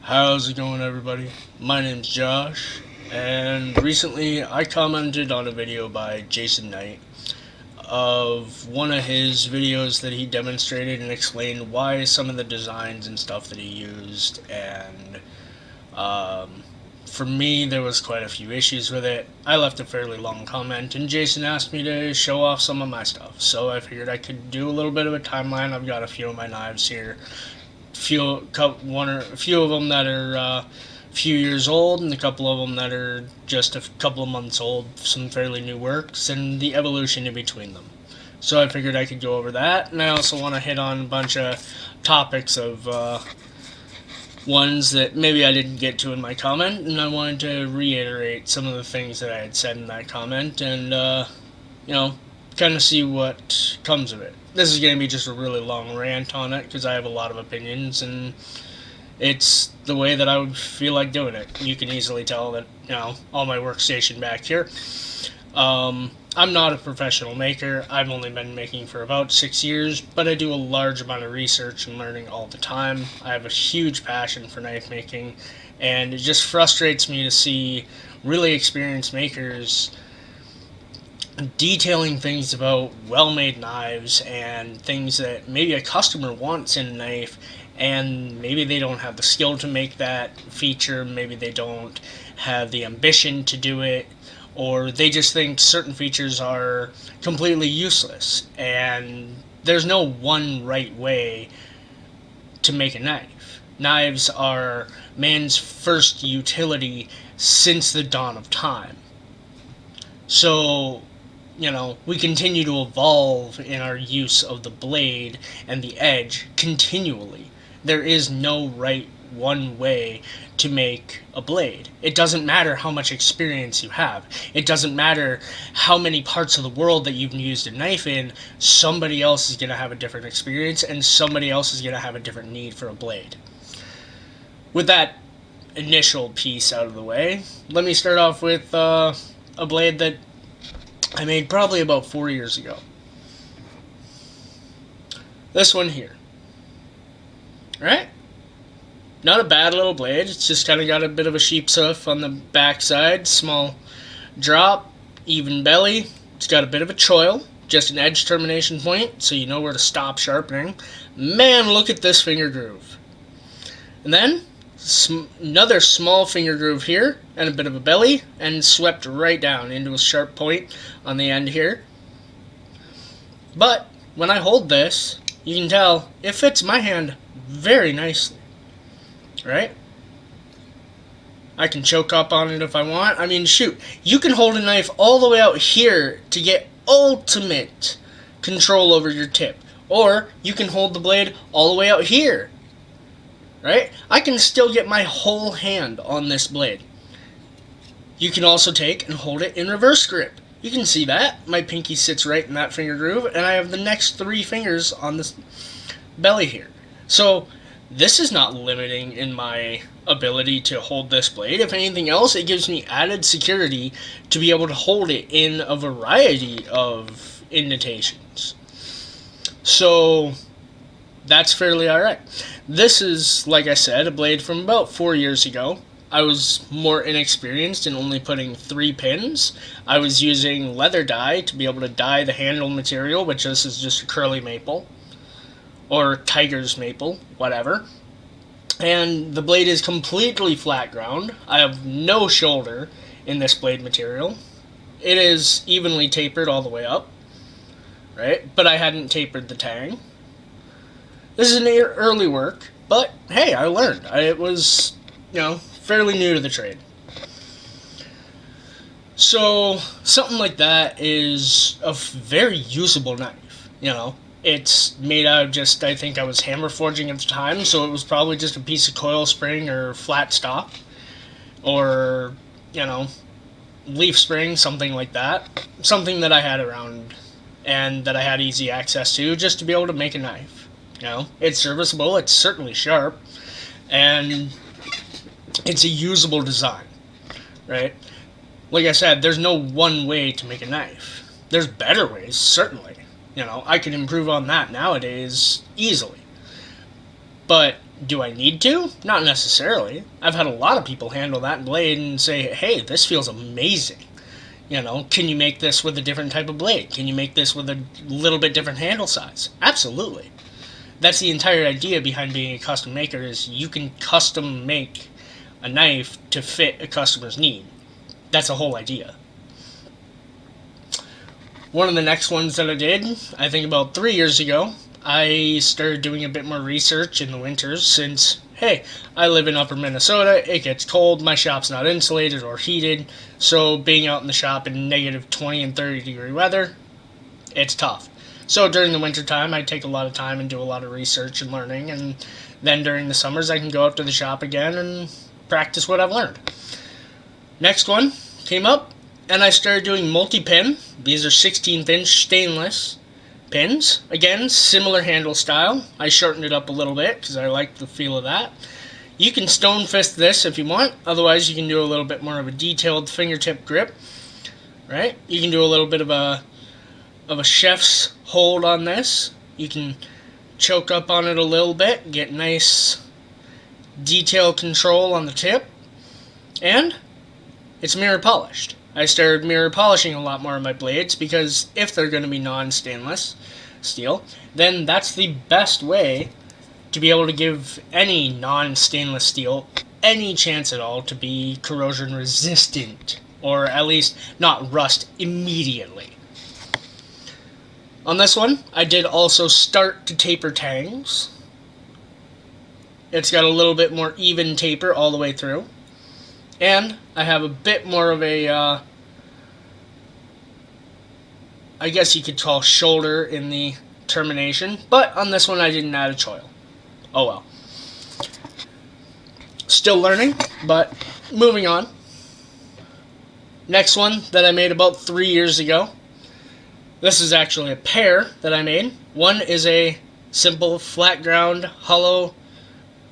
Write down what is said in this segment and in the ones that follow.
How's it going, everybody? My name's Josh, and recently I commented on a video by Jason Knight of one of his videos that he demonstrated and explained why some of the designs and stuff that he used, and um, for me, there was quite a few issues with it. I left a fairly long comment, and Jason asked me to show off some of my stuff, so I figured I could do a little bit of a timeline. I've got a few of my knives here, a few of them that are a few years old, and a couple of them that are just a couple of months old. Some fairly new works, and the evolution in between them. So I figured I could go over that, and I also want to hit on a bunch of topics of ones that maybe I didn't get to in my comment, and I wanted to reiterate some of the things that I had said in that comment, and you know, kind of see what comes of it. This is going to be just a really long rant on it because I have a lot of opinions, and it's the way that I would feel like doing it. You can easily tell that, all my workstation back here. I'm not a professional maker. I've only been making for about 6 years, but I do a large amount of research and learning all the time. I have a huge passion for knife making, and it just frustrates me to see really experienced makers detailing things about well-made knives and things that maybe a customer wants in a knife, and maybe they don't have the skill to make that feature, maybe they don't have the ambition to do it, or they just think certain features are completely useless, and there's no one right way to make a knife. Knives are man's first utility since the dawn of time. So we continue to evolve in our use of the blade and the edge continually. There is no right one way to make a blade. It doesn't matter how much experience you have. It doesn't matter how many parts of the world that you've used a knife in. Somebody else is going to have a different experience, and somebody else is going to have a different need for a blade. With that initial piece out of the way, let me start off with a blade that I made probably about 4 years ago. This one here. Right? Not a bad little blade. It's just kind of got a bit of a sheep's hoof on the backside. Small drop, even belly. It's got a bit of a choil. Just an edge termination point, so you know where to stop sharpening. Man, look at this finger groove. And then another small finger groove here, and a bit of a belly, and swept right down into a sharp point on the end here. But when I hold this, you can tell it fits my hand very nicely, right? I can choke up on it if I want. I mean, shoot, you can hold a knife all the way out here to get ultimate control over your tip, or you can hold the blade all the way out here. Right? I can still get my whole hand on this blade. You can also take and hold it in reverse grip. You can see that. My pinky sits right in that finger groove, and I have the next 3 fingers on this belly here. So this is not limiting in my ability to hold this blade. If anything else, it gives me added security to be able to hold it in a variety of indentations. So that's fairly alright. This is, like I said, a blade from about 4 years ago. I was more inexperienced in only putting 3 pins. I was using leather dye to be able to dye the handle material, which this is just a curly maple, or tiger's maple, whatever. And the blade is completely flat ground. I have no shoulder in this blade material. It is evenly tapered all the way up, right? But I hadn't tapered the tang. This is an early work, but hey, I learned. It was, fairly new to the trade. So, something like that is a very usable knife, It's made out of just, I think I was hammer forging at the time, so it was probably just a piece of coil spring or flat stock, or, leaf spring, something like that. Something that I had around and that I had easy access to just to be able to make a knife. It's serviceable, it's certainly sharp, and it's a usable design, right? Like I said, there's no one way to make a knife. There's better ways, certainly. I can improve on that nowadays easily. But Do I need to? Not necessarily. I've had a lot of people handle that blade and say, hey, this feels amazing. You know, can you make this with a different type of blade? Can you make this with a little bit different handle size? Absolutely. That's the entire idea behind being a custom maker, is you can custom make a knife to fit a customer's need. That's the whole idea. One of the next ones that I did, I think about 3 years ago, I started doing a bit more research in the winters since, hey, I live in upper Minnesota, it gets cold, my shop's not insulated or heated, so being out in the shop in negative 20 and 30 degree weather, it's tough. So during the winter time, I take a lot of time and do a lot of research and learning, and then during the summers, I can go up to the shop again and practice what I've learned. Next one came up, and I started doing multi-pin. These are 16th inch stainless pins. Again, similar handle style. I shortened it up a little bit because I like the feel of that. You can stone fist this if you want. Otherwise, you can do a little bit more of a detailed fingertip grip. Right? You can do a little bit of a chef's hold on this. You can choke up on it a little bit, get nice detail control on the tip, and it's mirror polished. I started mirror polishing a lot more of my blades because if they're going to be non-stainless steel, then that's the best way to be able to give any non-stainless steel any chance at all to be corrosion resistant, or at least not rust immediately. On this one, I did also start to taper tangs. It's got a little bit more even taper all the way through. And I have a bit more of a, I guess you could call shoulder in the termination. But on this one, I didn't add a choil. Oh well. Still learning, but moving on. Next one that I made about 3 years ago. This is actually a pair that I made. One is a simple flat ground hollow,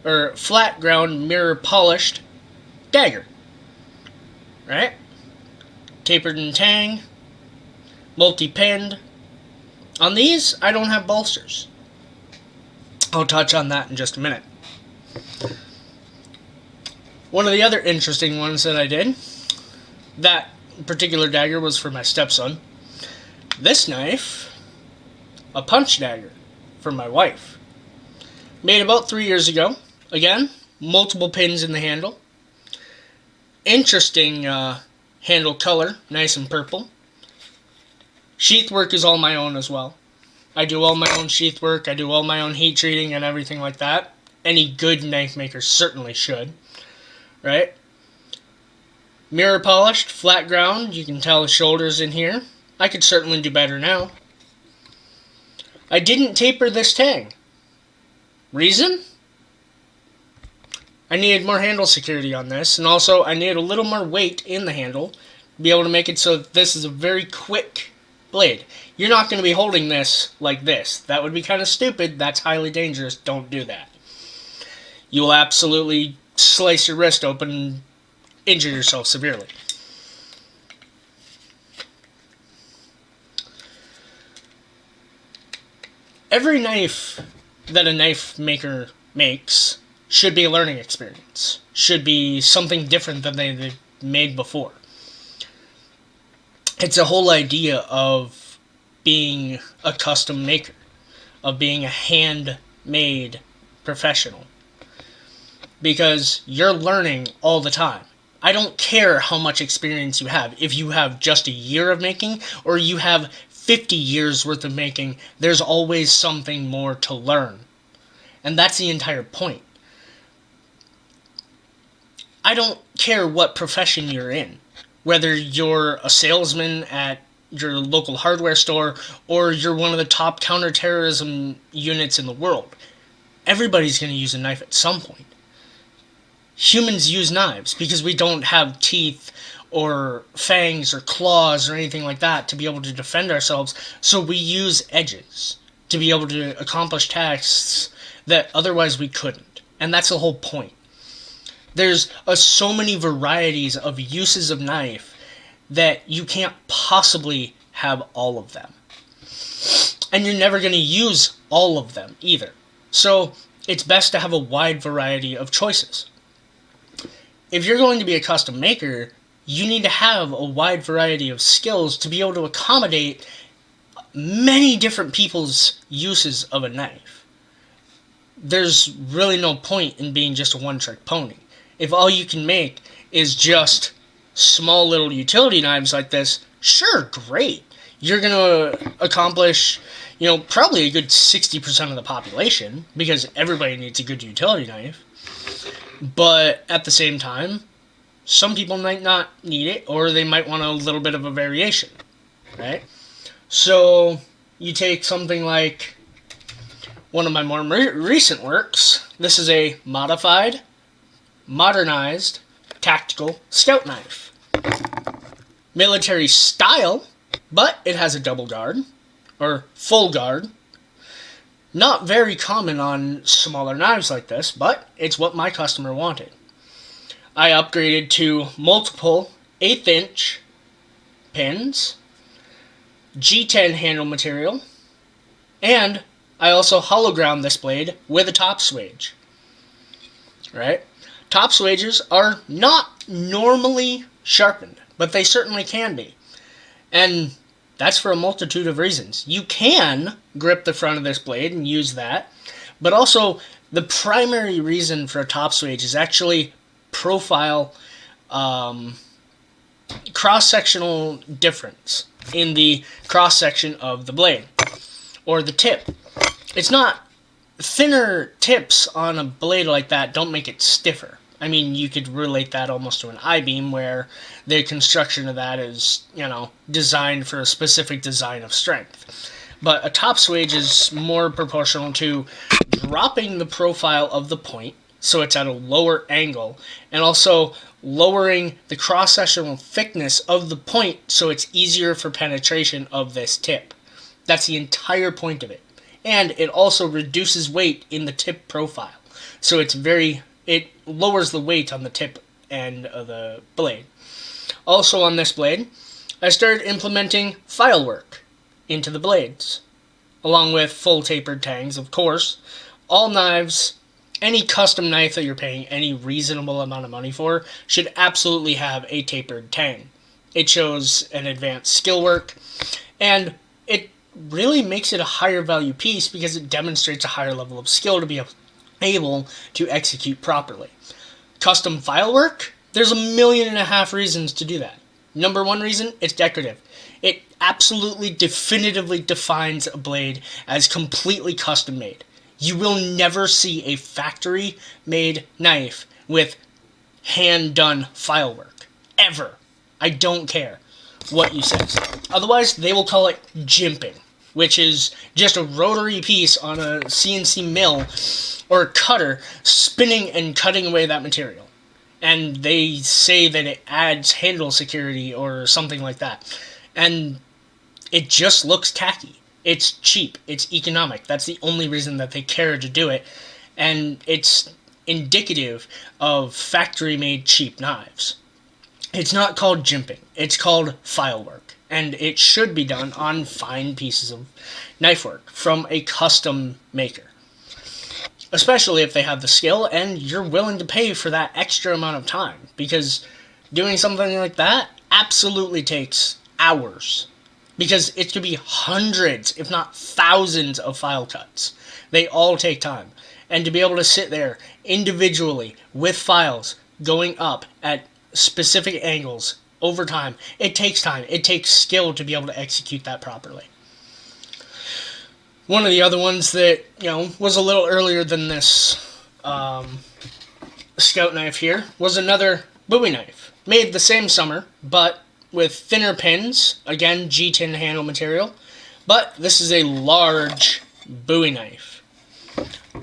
or flat ground mirror polished dagger. Right? Tapered and tang, multi-pinned. On these, I don't have bolsters. I'll touch on that in just a minute. One of the other interesting ones that I did, that particular dagger was for my stepson. This knife, a punch dagger for my wife. Made about 3 years ago. Again, multiple pins in the handle. Interesting handle color, nice and purple. Sheath work is all my own as well. I do all my own sheath work, I do all my own heat treating and everything like that. Any good knife maker certainly should. Right? Mirror polished, flat ground, you can tell the shoulders in here. I could certainly do better now. I didn't taper this tang. Reason? I needed more handle security on this, and also I needed a little more weight in the handle to be able to make it so that this is a very quick blade. You're not going to be holding this like this. That would be kind of stupid. That's highly dangerous. Don't do that. You will absolutely slice your wrist open and injure yourself severely. Every knife that a knife maker makes should be a learning experience. Should be something different than they've made before. It's a whole idea of being a custom maker, of being a handmade professional. Because you're learning all the time. I don't care how much experience you have. If you have just a year of making, or you have 50 years worth of making, there's always something more to learn. And that's the entire point. I don't care what profession you're in. Whether you're a salesman at your local hardware store, or you're one of the top counterterrorism units in the world. Everybody's going to use a knife at some point. Humans use knives because we don't have teeth or fangs or claws or anything like that to be able to defend ourselves, so we use edges to be able to accomplish tasks that otherwise we couldn't. And that's the whole point. There's so many varieties of uses of knife that you can't possibly have all of them. And you're never going to use all of them either. So it's best to have a wide variety of choices. If you're going to be a custom maker, you need to have a wide variety of skills to be able to accommodate many different people's uses of a knife. There's really no point in being just a one-trick pony. If all you can make is just small little utility knives like this, sure, great. You're going to accomplish, probably a good 60% of the population, because everybody needs a good utility knife. But at the same time, some people might not need it, or they might want a little bit of a variation, right? So you take something like one of my more recent works. This is a modified, modernized, tactical scout knife. Military style, but it has a double guard, or full guard. Not very common on smaller knives like this, but it's what my customer wanted. I upgraded to multiple 1/8 inch pins, G10 handle material, and I also hollow ground this blade with a top swage. Right? Top swages are not normally sharpened, but they certainly can be. And that's for a multitude of reasons. You can grip the front of this blade and use that, but also the primary reason for a top swage is actually profile, cross-sectional difference in the cross-section of the blade, or the tip. It's not, thinner tips on a blade like that don't make it stiffer. I mean, you could relate that almost to an I-beam, where the construction of that is, designed for a specific design of strength. But a top swage is more proportional to dropping the profile of the point, so it's at a lower angle, and also lowering the cross-sectional thickness of the point so it's easier for penetration of this tip. That's the entire point of it. And it also reduces weight in the tip profile. So it lowers the weight on the tip end of the blade. Also on this blade, I started implementing file work into the blades, along with full tapered tangs, of course. All knives, any custom knife that you're paying any reasonable amount of money for, should absolutely have a tapered tang. It shows an advanced skill work, and it really makes it a higher value piece because it demonstrates a higher level of skill to be able to execute properly. Custom file work, there's 1.5 million reasons to do that. Number one reason, it's decorative. It absolutely definitively defines a blade as completely custom made. You will never see a factory made knife with hand done file work. Ever. I don't care what you say. Otherwise, they will call it jimping, which is just a rotary piece on a CNC mill or a cutter spinning and cutting away that material. And they say that it adds handle security or something like that. And it just looks tacky. It's cheap. It's economic. That's the only reason that they care to do it. And it's indicative of factory-made cheap knives. It's not called jimping. It's called file work. And it should be done on fine pieces of knife work from a custom maker. Especially if they have the skill and you're willing to pay for that extra amount of time. Because doing something like that absolutely takes hours. Because it could be hundreds, if not thousands, of file cuts. They all take time. And to be able to sit there individually with files going up at specific angles over time, it takes time. It takes skill to be able to execute that properly. One of the other ones that, was a little earlier than this scout knife here was another Bowie knife. Made the same summer, but with thinner pins, again, G10 handle material, but this is a large Bowie knife.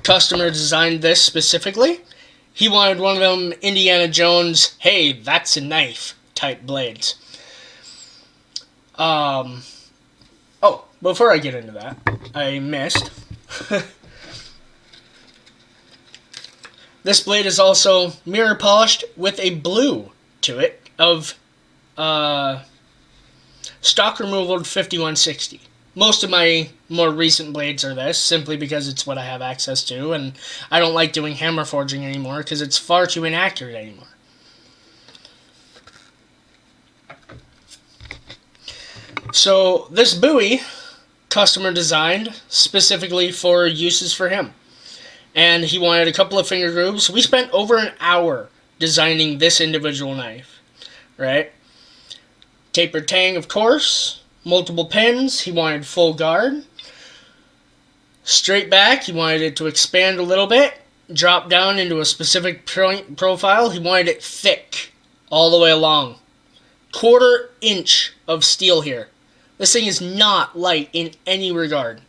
Customer designed this specifically. He wanted one of them Indiana Jones, hey, that's a knife type blades. Oh, before I get into that, I missed. This blade is also mirror polished with a blue to it of stock removal 5160. Most of my more recent blades are this, simply because it's what I have access to, and I don't like doing hammer forging anymore because it's far too inaccurate anymore. So this buoy, customer designed specifically for uses for him. And he wanted a couple of finger grooves. We spent over an hour designing this individual knife, right? Tapered tang, of course. Multiple pins. He wanted full guard. Straight back. He wanted it to expand a little bit. Drop down into a specific profile. He wanted it thick all the way along. 1/4 inch of steel here. This thing is not light in any regard.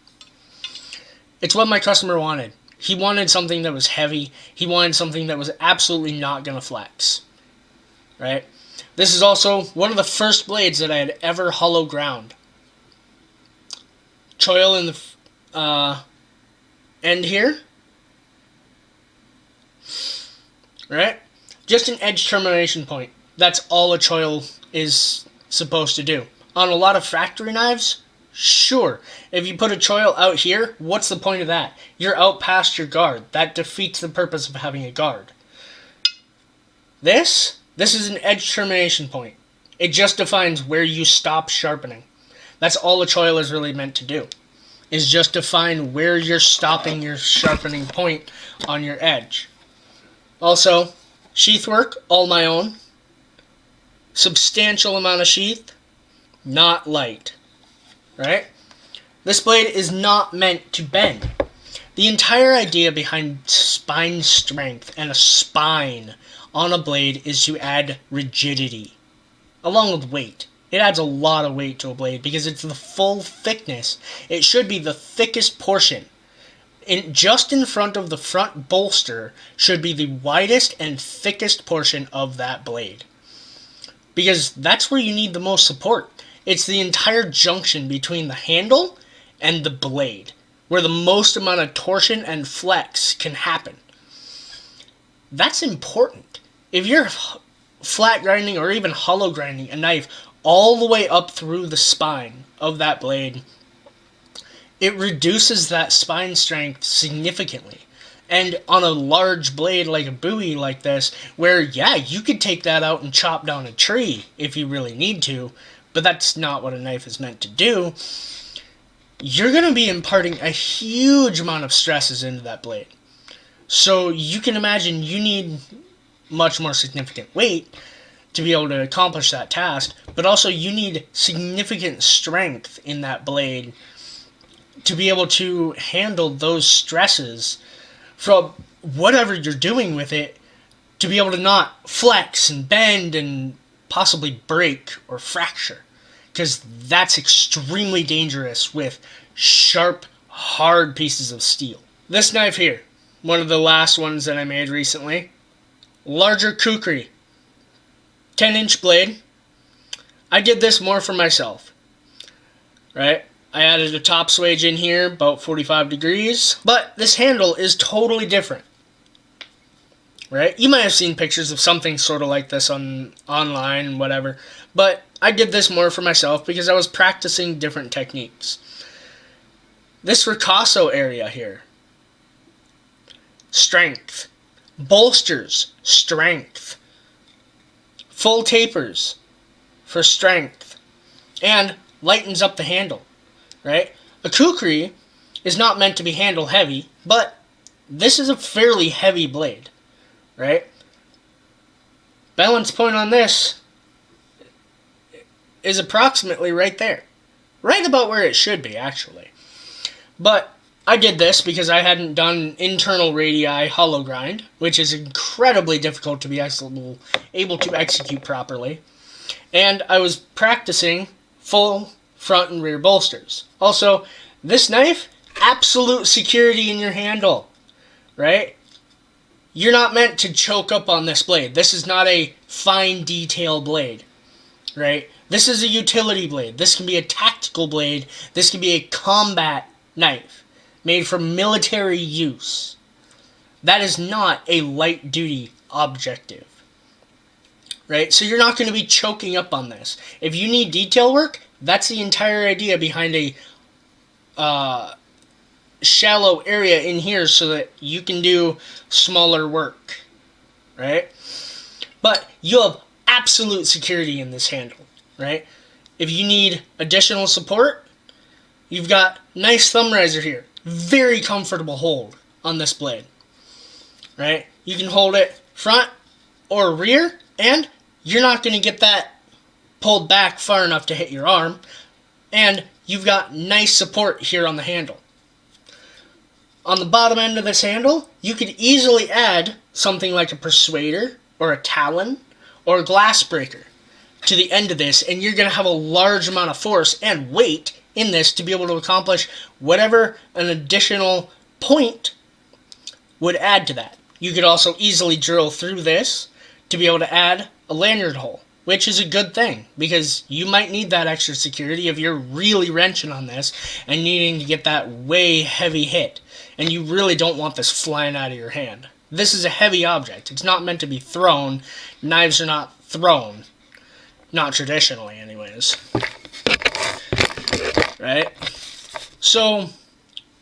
It's what my customer wanted. He wanted something that was heavy. He wanted something that was absolutely not going to flex. Right? This is also one of the first blades that I had ever hollow ground. Choil in the end here. Right? Just an edge termination point. That's all a choil is supposed to do. On a lot of factory knives, sure. If you put a choil out here, what's the point of that? You're out past your guard. That defeats the purpose of having a guard. This is an edge termination point. It just defines where you stop sharpening. That's all a choil is really meant to do, is just define where you're stopping your sharpening point on your edge. Also, sheath work, all my own. Substantial amount of sheath, not light. Right? This blade is not meant to bend. The entire idea behind spine strength and a spine on a blade is to add rigidity, along with weight. It adds a lot of weight to a blade because it's the full thickness. It should be the thickest portion. Just in front of the front bolster should be the widest and thickest portion of that blade, because that's where you need the most support. It's the entire junction between the handle and the blade, where the most amount of torsion and flex can happen. That's important. If you're flat grinding or even hollow grinding a knife all the way up through the spine of that blade, it reduces that spine strength significantly. And on a large blade like a bowie like this, where, yeah, you could take that out and chop down a tree if you really need to, but that's not what a knife is meant to do, you're going to be imparting a huge amount of stresses into that blade. So you can imagine you need much more significant weight to be able to accomplish that task, but also you need significant strength in that blade to be able to handle those stresses from whatever you're doing with it, to be able to not flex and bend and possibly break or fracture, because that's extremely dangerous with sharp, hard pieces of steel. This knife here, one of the last ones that I made recently, larger kukri, 10-inch blade. I did this more for myself, right? I added a top swage in here, about 45 degrees, but this handle is totally different. Right? You might have seen pictures of something sort of like this online and whatever, but I did this more for myself because I was practicing different techniques. This ricasso area here, strength. Bolsters, strength. Full tapers for strength, and lightens up the handle, right? A kukri is not meant to be handle heavy, but this is a fairly heavy blade. Right? Balance point on this is approximately right there. Right about where it should be, actually. But I did this because I hadn't done internal radii hollow grind, which is incredibly difficult to be able to execute properly. And I was practicing full front and rear bolsters. Also, this knife, absolute security in your handle. Right? You're not meant to choke up on this blade. This is not a fine detail blade, right? This is a utility blade. This can be a tactical blade. This can be a combat knife made for military use. That is not a light duty objective, right? So you're not going to be choking up on this. If you need detail work, that's the entire idea behind a shallow area in here so that you can do smaller work, right? But you have absolute security in this handle, right? If you need additional support, you've got nice thumb riser here. Very comfortable hold on this blade, right? You can hold it front or rear, and you're not going to get that pulled back far enough to hit your arm, and you've got nice support here on the handle. On the bottom end of this handle, you could easily add something like a persuader or a talon or a glass breaker to the end of this, and you're going to have a large amount of force and weight in this to be able to accomplish whatever an additional point would add to that. You could also easily drill through this to be able to add a lanyard hole, which is a good thing because you might need that extra security if you're really wrenching on this and needing to get that way heavy hit, and you really don't want this flying out of your hand. This is a heavy object. It's not meant to be thrown. Knives are not thrown. Not traditionally, anyways. Right? So,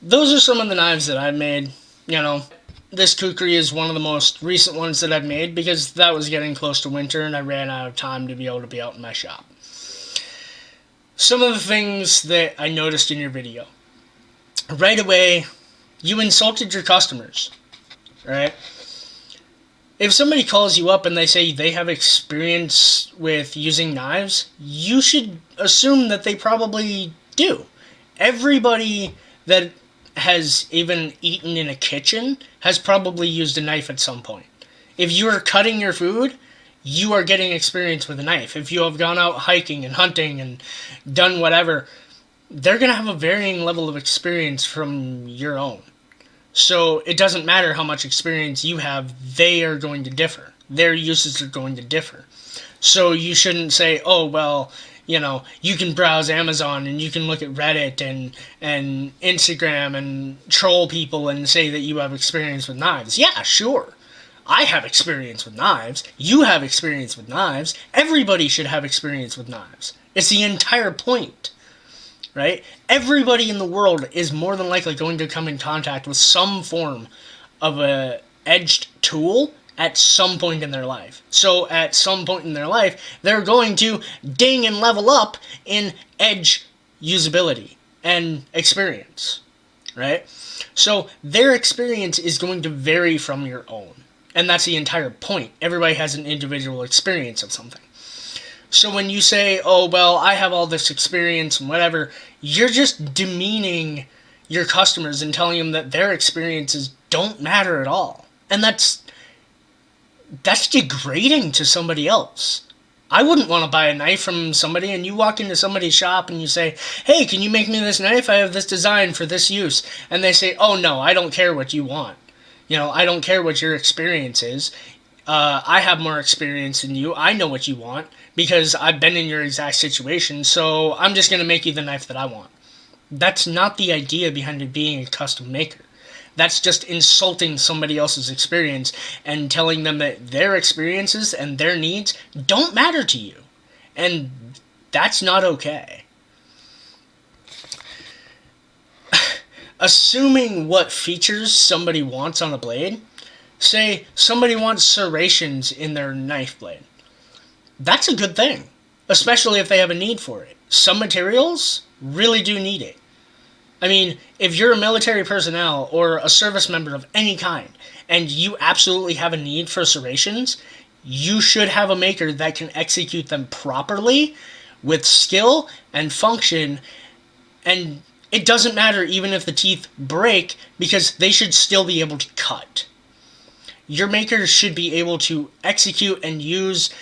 those are some of the knives that I've made. You know, this kukri is one of the most recent ones that I've made because that was getting close to winter and I ran out of time to be able to be out in my shop. Some of the things that I noticed in your video. Right away, you insulted your customers. Right? If somebody calls you up and they say they have experience with using knives, you should assume that they probably do. Everybody that has even eaten in a kitchen has probably used a knife at some point. If you are cutting your food, you are getting experience with a knife. If you have gone out hiking and hunting and done whatever, they're going to have a varying level of experience from your own. So it doesn't matter how much experience you have, they are going to differ. Their uses are going to differ. So you shouldn't say, oh, well, you know, you can browse Amazon and you can look at Reddit and Instagram and troll people and say that you have experience with knives. Yeah, sure. I have experience with knives. You have experience with knives. Everybody should have experience with knives. It's the entire point. Right? Everybody in the world is more than likely going to come in contact with some form of a edged tool at some point in their life. So at some point in their life, they're going to ding and level up in edge usability and experience. Right? So their experience is going to vary from your own. And that's the entire point. Everybody has an individual experience of something. So when you say, oh, well, I have all this experience and whatever, you're just demeaning your customers and telling them that their experiences don't matter at all. And that's degrading to somebody else. I wouldn't want to buy a knife from somebody and you walk into somebody's shop and you say, hey, can you make me this knife? I have this design for this use. And they say, oh, no, I don't care what you want. You know, I don't care what your experience is. I have more experience than you. I know what you want because I've been in your exact situation, so I'm just going to make you the knife that I want. That's not the idea behind it being a custom maker. That's just insulting somebody else's experience and telling them that their experiences and their needs don't matter to you. And that's not okay. Assuming what features somebody wants on a blade, say somebody wants serrations in their knife blade. That's a good thing, especially if they have a need for it. Some materials really do need it. I mean, if you're a military personnel or a service member of any kind, and you absolutely have a need for serrations, you should have a maker that can execute them properly with skill and function, and it doesn't matter even if the teeth break because they should still be able to cut. Your makers should be able to execute and use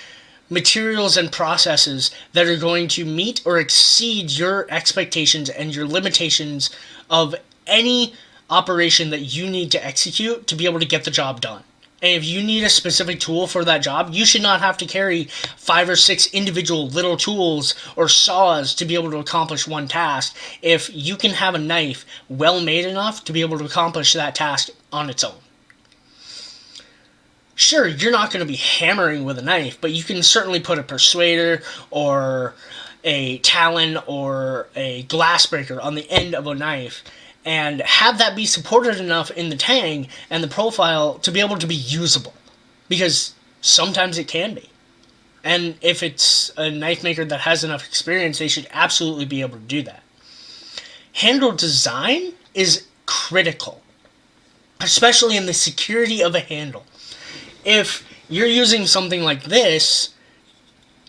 materials and processes that are going to meet or exceed your expectations and your limitations of any operation that you need to execute to be able to get the job done. And if you need a specific tool for that job, you should not have to carry 5 or 6 individual little tools or saws to be able to accomplish one task if you can have a knife well made enough to be able to accomplish that task on its own. Sure, you're not going to be hammering with a knife, but you can certainly put a persuader or a talon or a glass breaker on the end of a knife, and have that be supported enough in the tang and the profile to be able to be usable. Because sometimes it can be. And if it's a knife maker that has enough experience, they should absolutely be able to do that. Handle design is critical, especially in the security of a handle. If you're using something like this,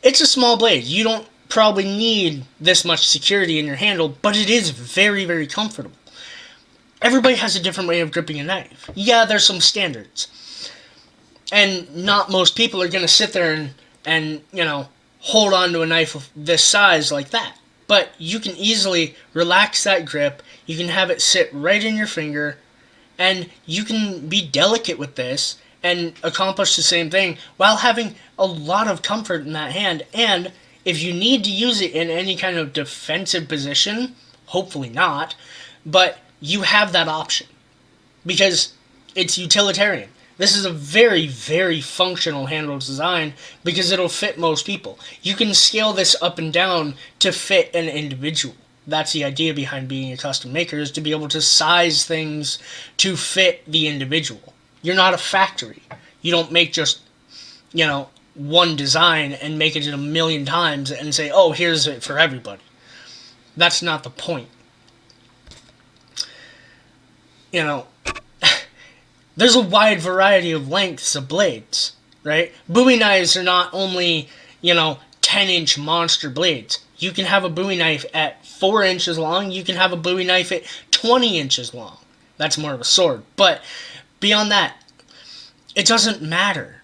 it's a small blade. You don't probably need this much security in your handle, but it is very, very comfortable. Everybody has a different way of gripping a knife. Yeah, there's some standards. And not most people are going to sit there and hold on to a knife of this size like that. But you can easily relax that grip. You can have it sit right in your finger, and you can be delicate with this and accomplish the same thing while having a lot of comfort in that hand. And if you need to use it in any kind of defensive position, hopefully not, but you have that option because it's utilitarian. This is a very, very functional handle design because it'll fit most people. You can scale this up and down to fit an individual. That's the idea behind being a custom maker, is to be able to size things to fit the individual. You're not a factory. You don't make just, one design and make it a million times and say, oh, here's it for everybody. That's not the point. There's a wide variety of lengths of blades, right? Bowie knives are not only, 10-inch monster blades. You can have a Bowie knife at 4 inches long. You can have a Bowie knife at 20 inches long. That's more of a sword. But beyond that, it doesn't matter.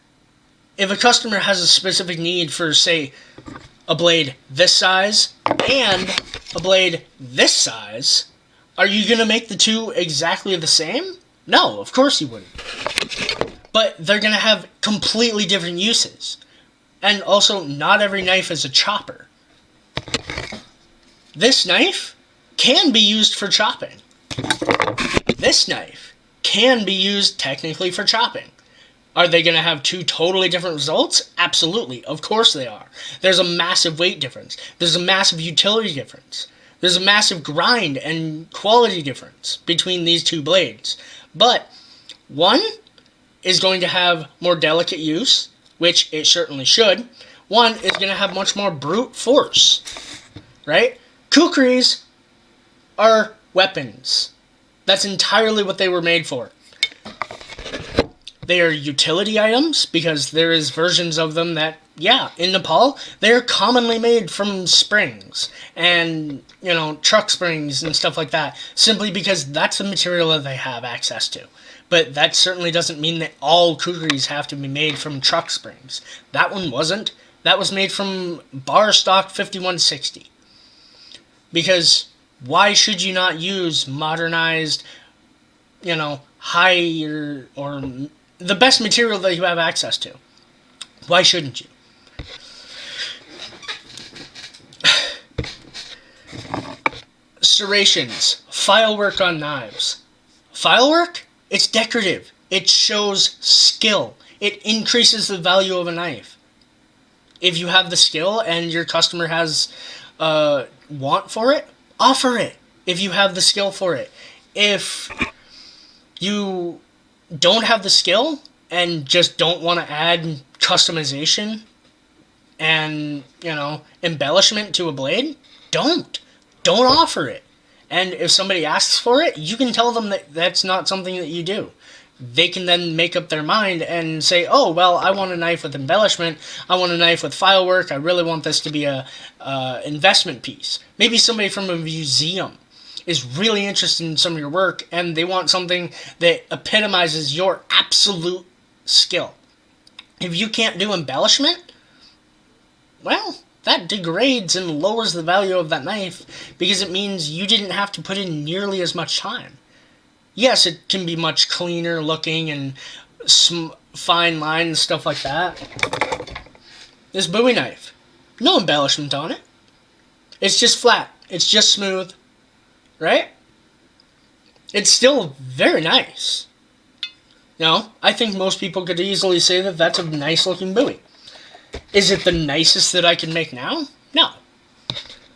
If a customer has a specific need for, say, a blade this size and a blade this size, are you going to make the two exactly the same? No, of course you wouldn't. But they're going to have completely different uses. And also, not every knife is a chopper. This knife can be used for chopping. This knife can be used technically for chopping. Are they going to have two totally different results? Absolutely. Of course they are. There's a massive weight difference. There's a massive utility difference. There's a massive grind and quality difference between these two blades. But one is going to have more delicate use, which it certainly should. One is going to have much more brute force, right? Kukris are weapons. That's entirely what they were made for. They are utility items because there is versions of them that, in Nepal, they're commonly made from springs and, truck springs and stuff like that, simply because that's the material that they have access to. But that certainly doesn't mean that all kukris have to be made from truck springs. That one wasn't. That was made from bar stock 5160. Because why should you not use modernized, higher or the best material that you have access to? Why shouldn't you? Serrations, file work on knives. File work? It's decorative. It shows skill. It increases the value of a knife. If you have the skill and your customer has want for it, offer it if you have the skill for it. If you don't have the skill and just don't want to add customization and, embellishment to a blade, don't offer it. And if somebody asks for it, you can tell them that that's not something that you do. They can then make up their mind and say, oh, well, I want a knife with embellishment. I want a knife with file work. I really want this to be a investment piece. Maybe somebody from a museum is really interested in some of your work and they want something that epitomizes your absolute skill. If you can't do embellishment, well, that degrades and lowers the value of that knife because it means you didn't have to put in nearly as much time. Yes, it can be much cleaner looking and fine lines and stuff like that. This Bowie knife, no embellishment on it. It's just flat. It's just smooth. Right? It's still very nice. I think most people could easily say that that's a nice looking Bowie. Is it the nicest that I can make now? No.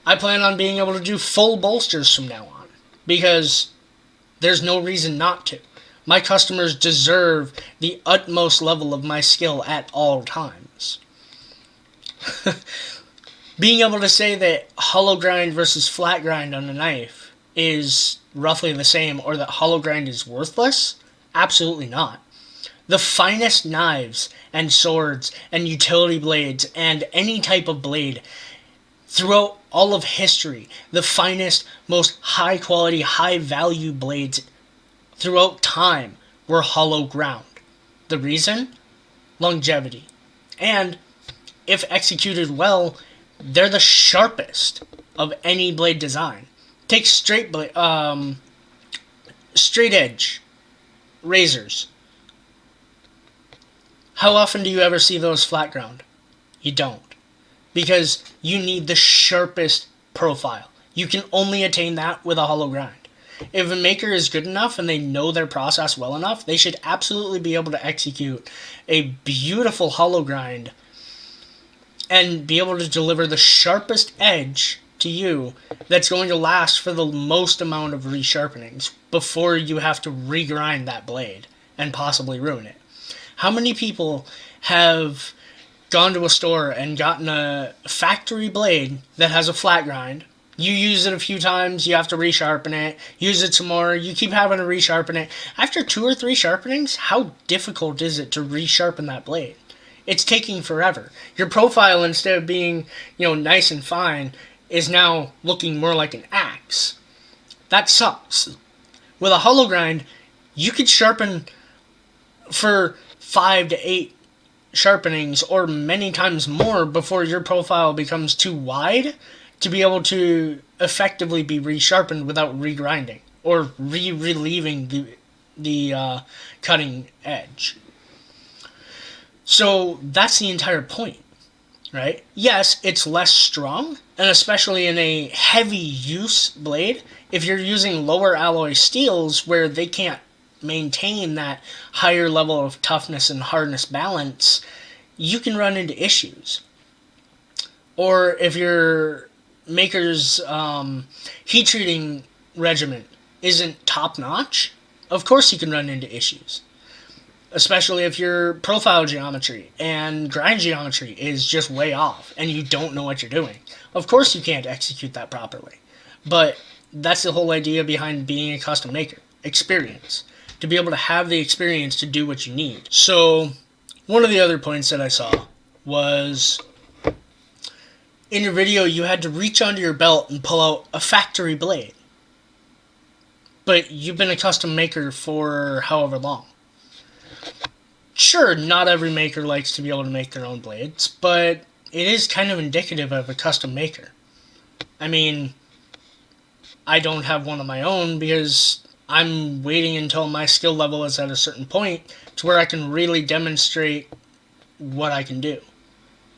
I plan on being able to do full bolsters from now on, because there's no reason not to. My customers deserve the utmost level of my skill at all times. Being able to say that hollow grind versus flat grind on a knife is roughly the same, or that hollow grind is worthless? Absolutely not. The finest knives and swords and utility blades and any type of blade throughout all of history, the finest, most high quality, high value blades throughout time were hollow ground. The reason? Longevity. And if executed well, they're the sharpest of any blade design. Take straight edge razors. How often do you ever see those flat ground? You don't. Because you need the sharpest profile. You can only attain that with a hollow grind. If a maker is good enough and they know their process well enough, they should absolutely be able to execute a beautiful hollow grind and be able to deliver the sharpest edge to you that's going to last for the most amount of resharpenings before you have to regrind that blade and possibly ruin it. How many people have gone to a store and gotten a factory blade that has a flat grind? You use it a few times, you have to resharpen it, use it some more, you keep having to resharpen it. After 2 or 3 sharpenings, how difficult is it to resharpen that blade? It's taking forever. Your profile, instead of being, nice and fine, is now looking more like an axe. That sucks. With a hollow grind, you could sharpen for 5 to 8 sharpenings or many times more before your profile becomes too wide to be able to effectively be resharpened without regrinding or relieving the cutting edge. So that's the entire point, right? Yes, it's less strong, and especially in a heavy use blade, if you're using lower alloy steels where they can't maintain that higher level of toughness and hardness balance, you can run into issues. Or if your maker's heat treating regimen isn't top notch, of course you can run into issues. Especially if your profile geometry and grind geometry is just way off and you don't know what you're doing. Of course you can't execute that properly. But that's the whole idea behind being a custom maker. Experience. To be able to have the experience to do what you need. So, one of the other points that I saw was in your video you had to reach under your belt and pull out a factory blade. But you've been a custom maker for however long. Sure, not every maker likes to be able to make their own blades, but it is kind of indicative of a custom maker. I mean, I don't have one of my own because I'm waiting until my skill level is at a certain point to where I can really demonstrate what I can do.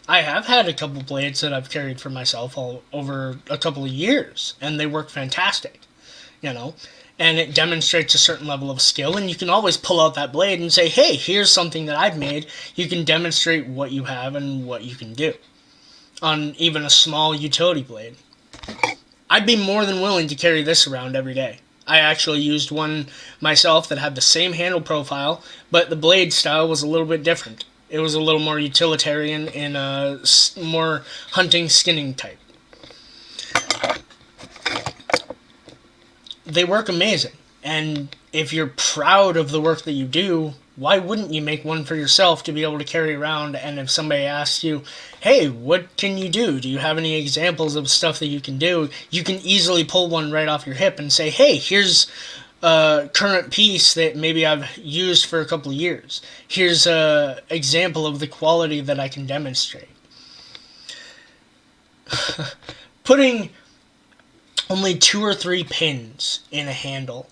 I have had a couple blades that I've carried for myself all over a couple of years, and they work fantastic, and it demonstrates a certain level of skill, and you can always pull out that blade and say, hey, here's something that I've made. You can demonstrate what you have and what you can do on even a small utility blade. I'd be more than willing to carry this around every day. I actually used one myself that had the same handle profile, but the blade style was a little bit different. It was a little more utilitarian and a more hunting, skinning type. They work amazing, and if you're proud of the work that you do, why wouldn't you make one for yourself to be able to carry around? And if somebody asks you, hey, what can you do? Do you have any examples of stuff that you can do? You can easily pull one right off your hip and say, hey, here's a current piece that maybe I've used for a couple of years. Here's an example of the quality that I can demonstrate. Putting only 2 or 3 pins in a handle.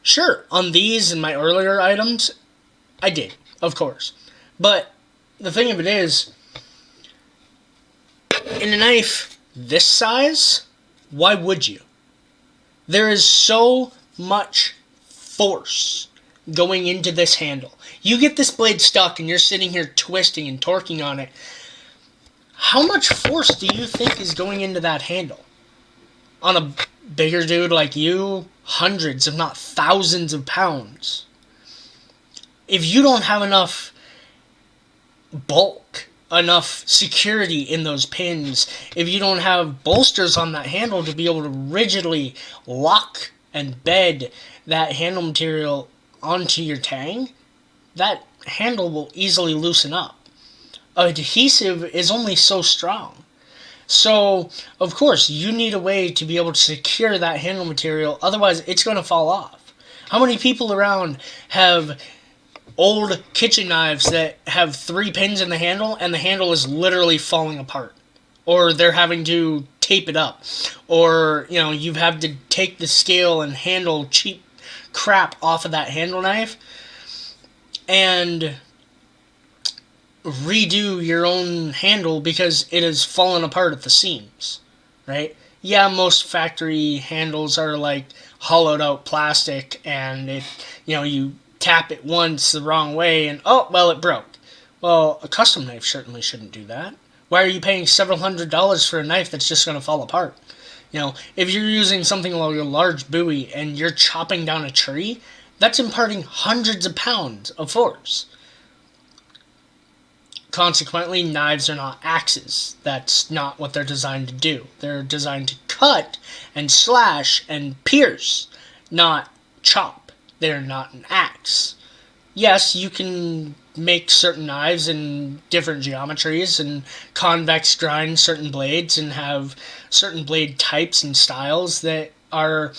Sure, on these and my earlier items, I did, of course. But the thing of it is, in a knife this size, why would you? There is so much force going into this handle. You get this blade stuck and you're sitting here twisting and torquing on it. How much force do you think is going into that handle? On a bigger dude like you, hundreds, if not thousands of pounds. If you don't have enough bulk, enough security in those pins, if you don't have bolsters on that handle to be able to rigidly lock and bed that handle material onto your tang, that handle will easily loosen up. Adhesive is only so strong. So, of course, you need a way to be able to secure that handle material, otherwise it's going to fall off. How many people around have old kitchen knives that have 3 pins in the handle and the handle is literally falling apart? Or they're having to tape it up. Or, you've had to take the scale and handle cheap crap off of that handle knife and redo your own handle because it has fallen apart at the seams, right? Yeah, most factory handles are like hollowed out plastic and you tap it once the wrong way and it broke. Well, a custom knife certainly shouldn't do that. Why are you paying several $100s for a knife that's just going to fall apart? If you're using something like a large bowie and you're chopping down a tree, that's imparting hundreds of pounds of force. Consequently, knives are not axes. That's not what they're designed to do. They're designed to cut and slash and pierce, not chop. They're not an axe. Yes, you can make certain knives in different geometries and convex grind certain blades and have certain blade types and styles that are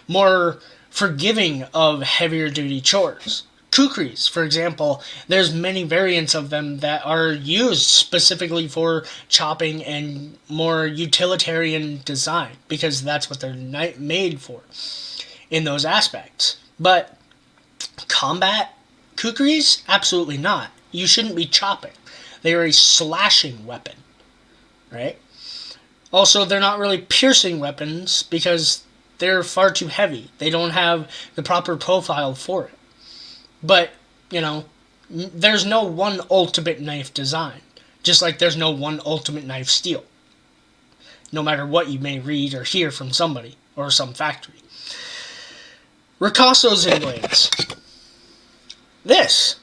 more forgiving of heavier duty chores. Kukris, for example, there's many variants of them that are used specifically for chopping and more utilitarian design because that's what they're made for in those aspects. But combat kukris? Absolutely not. You shouldn't be chopping. They are a slashing weapon, right? Also, they're not really piercing weapons because they're far too heavy. They don't have the proper profile for it. But, there's no one ultimate knife design. Just like there's no one ultimate knife steel. No matter what you may read or hear from somebody or some factory. Ricassos in blades. This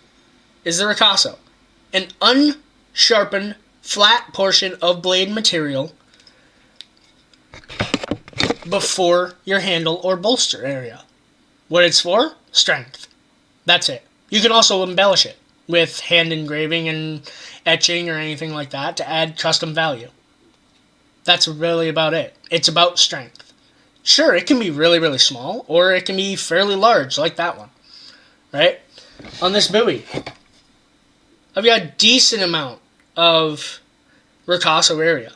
is the Ricasso. An unsharpened, flat portion of blade material before your handle or bolster area. What it's for? Strength. That's it. You can also embellish it with hand engraving and etching or anything like that to add custom value. That's really about it. It's about strength. Sure, it can be really, really small, or it can be fairly large, like that one. Right? On this bowie, I've got a decent amount of Ricasso area.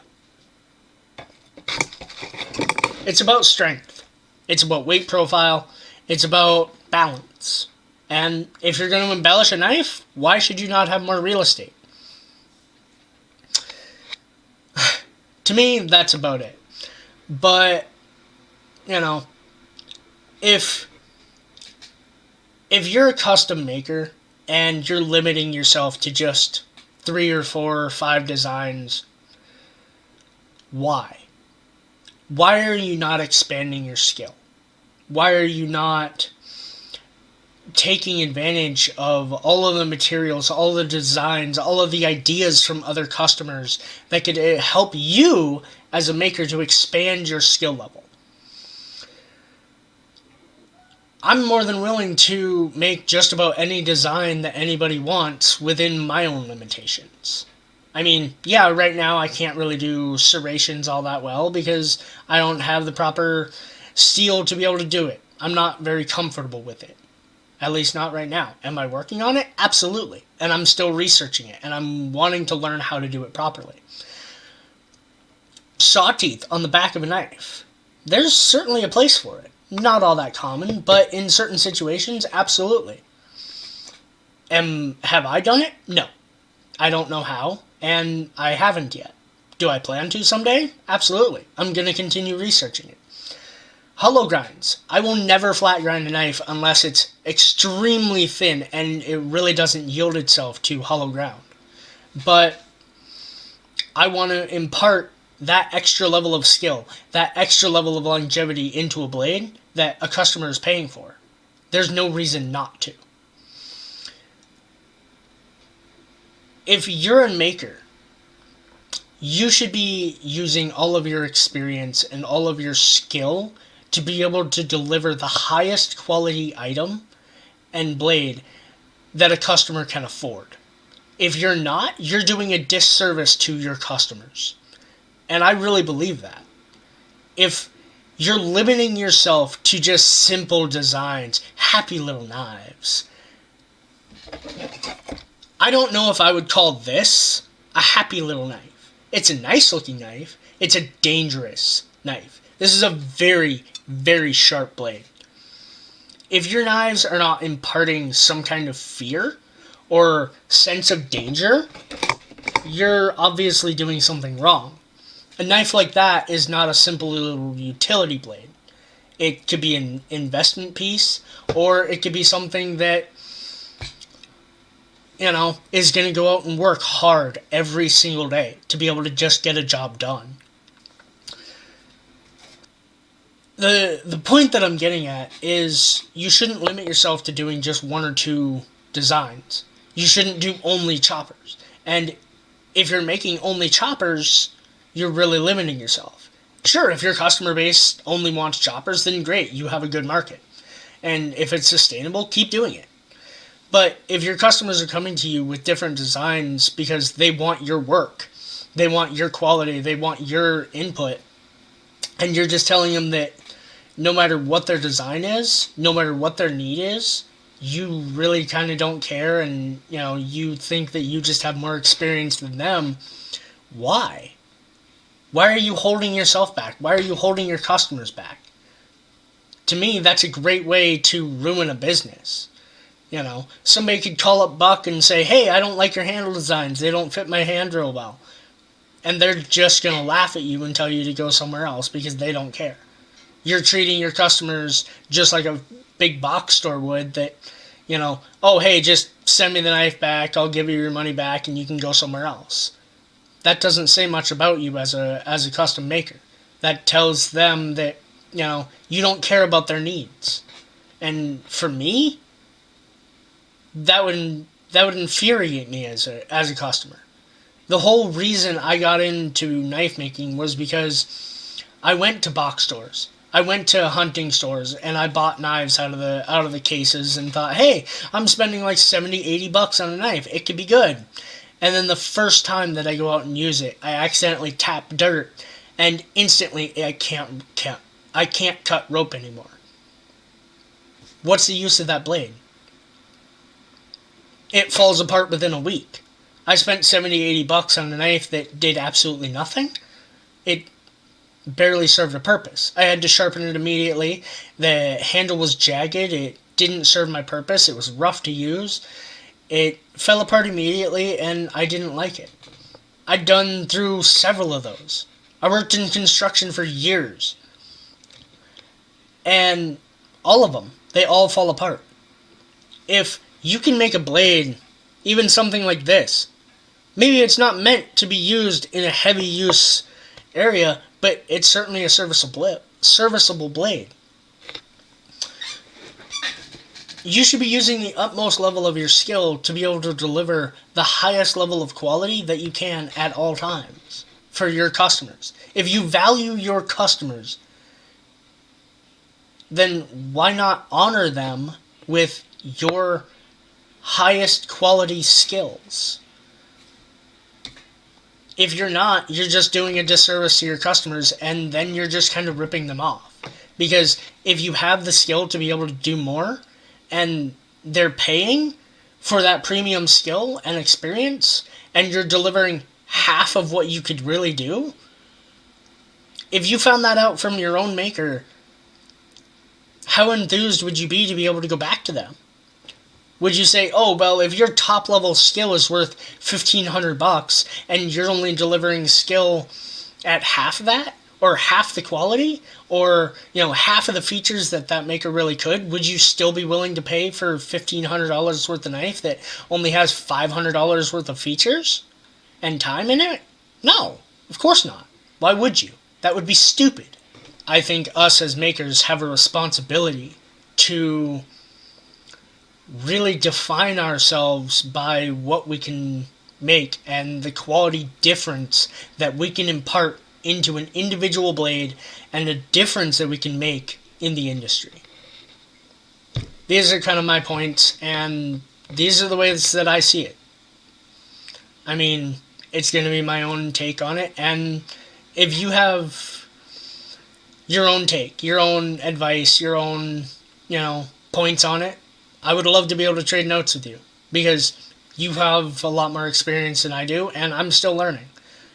It's about strength. It's about weight profile. It's about balance. And if you're going to embellish a knife, why should you not have more real estate? To me, that's about it. But, if you're a custom maker and you're limiting yourself to just 3 or 4 or 5 designs, why? Why are you not expanding your skill? Why are you not taking advantage of all of the materials, all the designs, all of the ideas from other customers that could help you as a maker to expand your skill level? I'm more than willing to make just about any design that anybody wants within my own limitations. I mean, yeah, right now I can't really do serrations all that well because I don't have the proper steel to be able to do it. I'm not very comfortable with it. At least not right now. Am I working on it? Absolutely. And I'm still researching it. And I'm wanting to learn how to do it properly. Saw teeth on the back of a knife. There's certainly a place for it. Not all that common, but in certain situations, absolutely. Have I done it? No. I don't know how, and I haven't yet. Do I plan to someday? Absolutely. I'm going to continue researching it. Hollow grinds. I will never flat grind a knife unless it's extremely thin and it really doesn't yield itself to hollow ground. But I want to impart that extra level of skill, that extra level of longevity into a blade that a customer is paying for. There's no reason not to. If you're a maker, you should be using all of your experience and all of your skill to be able to deliver the highest quality item and blade that a customer can afford. If you're not, you're doing a disservice to your customers. And I really believe that. If you're limiting yourself to just simple designs, happy little knives, I don't know if I would call this a happy little knife. It's a nice looking knife. It's a dangerous knife. This is a very, very sharp blade. If your knives are not imparting some kind of fear or sense of danger, you're obviously doing something wrong. A knife like that is not a simple little utility blade. It could be an investment piece, or it could be something that, is going to go out and work hard every single day to be able to just get a job done. The point that I'm getting at is you shouldn't limit yourself to doing just one or two designs. You shouldn't do only choppers. And if you're making only choppers, you're really limiting yourself. Sure, if your customer base only wants choppers, then great, you have a good market. And if it's sustainable, keep doing it. But if your customers are coming to you with different designs because they want your work, they want your quality, they want your input, and you're just telling them that no matter what their design is, no matter what their need is, you really kind of don't care, and you think that you just have more experience than them, why? Why are you holding yourself back? Why are you holding your customers back? To me, that's a great way to ruin a business. Somebody could call up Buck and say, hey, I don't like your handle designs. They don't fit my hand real well. And they're just going to laugh at you and tell you to go somewhere else because they don't care. You're treating your customers just like a big box store would that, oh, hey, just send me the knife back. I'll give you your money back and you can go somewhere else. That doesn't say much about you as a custom maker. That tells them that, you don't care about their needs. And for me, that would infuriate me as a customer. The whole reason I got into knife making was because I went to box stores. I went to hunting stores and I bought knives out of the cases and thought, hey, I'm spending like $70-$80 on a knife. It could be good. And then the first time that I go out and use it, I accidentally tap dirt and instantly I can't cut rope anymore. What's the use of that blade? It falls apart within a week. I spent $70-$80 on a knife that did absolutely nothing. It barely served a purpose. I had to sharpen it immediately. The handle was jagged. It didn't serve my purpose. It was rough to use. It fell apart immediately, and I didn't like it. I'd done through several of those. I worked in construction for years. And all of them, they all fall apart. If you can make a blade, even something like this, maybe it's not meant to be used in a heavy use area, but it's certainly a serviceable blade. You should be using the utmost level of your skill to be able to deliver the highest level of quality that you can at all times for your customers. If you value your customers, then why not honor them with your highest quality skills? If you're not, you're just doing a disservice to your customers, and then you're just kind of ripping them off. Because if you have the skill to be able to do more, and they're paying for that premium skill and experience, and you're delivering half of what you could really do, if you found that out from your own maker, how enthused would you be to be able to go back to them? Would you say, oh, well, if your top level skill is worth $1,500 and you're only delivering skill at half of that, or half the quality, or half of the features that maker really could, would you still be willing to pay for $1,500 worth of knife that only has $500 worth of features and time in it? No, of course not. Why would you? That would be stupid. I think us as makers have a responsibility to really define ourselves by what we can make and the quality difference that we can impart into an individual blade and the difference that we can make in the industry. These are kind of my points, and these are the ways that I see it. I mean, it's going to be my own take on it, and if you have your own take, your own advice, your own, points on it, I would love to be able to trade notes with you because you have a lot more experience than I do, and I'm still learning.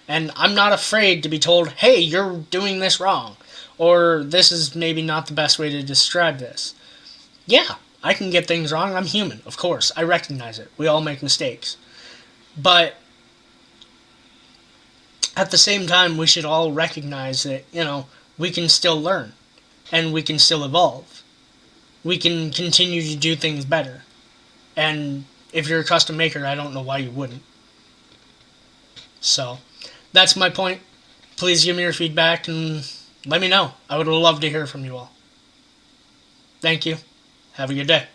And I'm not afraid to be told, hey, you're doing this wrong, or this is maybe not the best way to describe this. Yeah, I can get things wrong. I'm human, of course. I recognize it. We all make mistakes. But at the same time, we should all recognize that, we can still learn and we can still evolve. We can continue to do things better. And if you're a custom maker, I don't know why you wouldn't. So, that's my point. Please give me your feedback and let me know. I would love to hear from you all. Thank you. Have a good day.